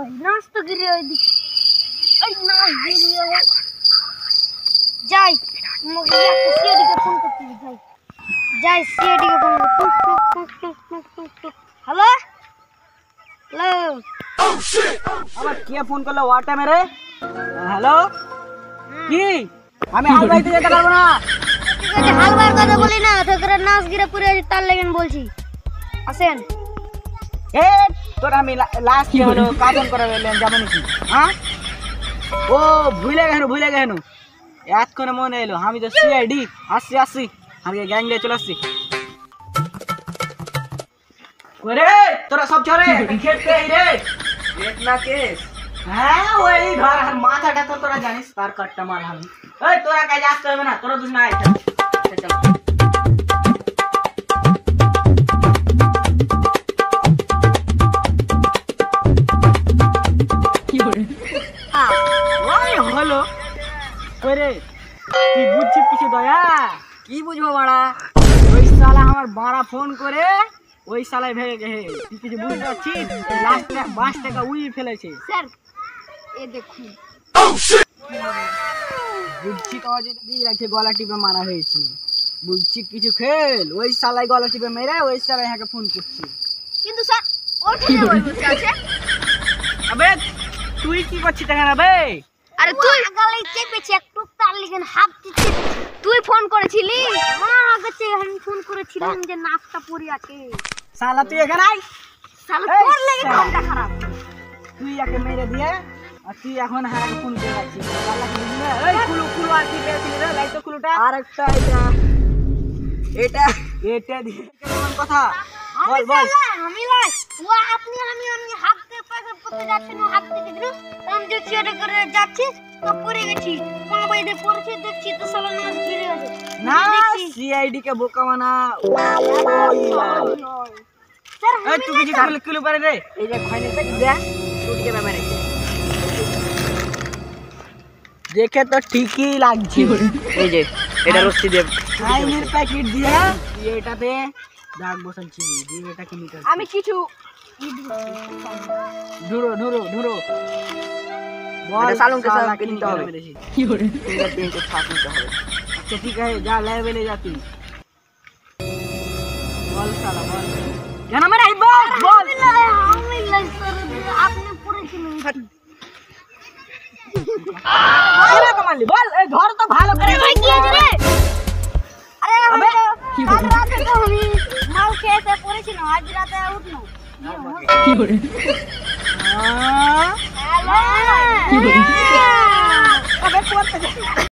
ভাই নাচ তো গিরে ওই দিক এই নাচ গিরে যাই মুখে একটা সিআইডিকে ফোন করতে যাই যাই সিআইডিকে ফোন টুক টুক টুক টুক টুক টুক টুক হ্যালো হ্যালো ও শিট আবার কে ফোন করলো ওয়ার টাইমে রে হ্যালো কি আমি হালবাইতে যেতে পারবো না ঠিক আছে হালবার কথা বলি না তো করে নাচ গিরে পুরো তার লাগেন বলছি আসেন এ তোর আমি লাস্ট কি হলো কাজন করে বললেন যাব নাকি হ্যাঁ ও ভুলে গেল এতক্ষণে মনে এলো আমি তো সিআইডি আসছি আগে গ্যাং নিয়ে চলে আসছি ওরে তোরা সব চলে খেলতে এই রে এক না কেস হ্যাঁ ওই ধর আর মাথাটা তো তোরা জানিস তার কাটটা মার আমি এই তোরা কাজে আসতে হবে না তোরা দুজ না আয় চল হলো ওরে কি বুঝছিস কিছু দয়া কি বুঝবো বাড়া ওই শালা আমার বাড়া ফোন করে ওই শালায় ভেঙে গেছে তুই কিছু বুঝতে পারছিস লাস্ট 5 টাকা উই ফেলেছে স্যার এ দেখুন বুঝছি কাজে দিয়ে রাখছে গলা টিপে মারা হয়েছে বুঝছি কিছু খেল ওই শালায় গলা টিপে মেরে ওই শালায় হাকে ফোন করছে কিন্তু স্যার ওর কি বলছে আছে আবে তুই কি করছিস টাকা বে আরে তুই গালে চেপেছি একটু তার লিখেন হাত দিচ্ছি তুই ফোন করেছিলি আমার কাছে আমি ফোন করেছিলাম যে নাচটা পড়ে আছে শালা তুই এখানে আয় শালা তোর লাগি ফোনটা খারাপ তুই একে মেরে দিয়ে আর তুই এখন হাকে ফোন করে রাখছিস শালা কি বুঝলে এই কুলু আর কি পেয়েছিস রে লাইট কুলুটা আরেকটা এটা দিয়ে কেমন কথা বল আমি লাই ও আপনি আমি হাত দিয়ে পয়সা করতে যাচ্ছেন হাত থেকে দিল আমি যে চেয়ারে করে যাচ্ছি তো পড়ে গেছি মা বাইরে পড়ছে দেখছি তো শালা নাচ গিরে গেছে না সিআইডি কে বোকা বানা স্যার এই তুই কিছু কিলো পারে রে এই যে খাইনে দেখ টুটিকে মেরে দেখে তো ঠিকই লাগছে এই যে এটা রস্তি দে খাইনের প্যাকেট দিয়ে এটাতে দাগ বসাচ্ছি দিয়ে এটা কি মিটার আমি কিছু ধুরো বল সালুনকে সালকে নিতে হবে কি করে এটা পেন্টে ছাপ নিতে হবে আচ্ছা ঠিক আছে যা লেভেলে যা তুই বল শালা বল কেন মেরে বল আমি লাই স্যার আপনি পড়েছিলেন আরে কমালি বল এই ঘর তো ভালো করে ভাই কি আছে রে আরে আবে কাল রাতে তো আমি মাল খেতে পড়েছিলাম আজ রাতে উঠলো কি করে হ্যালো আবে কোথায়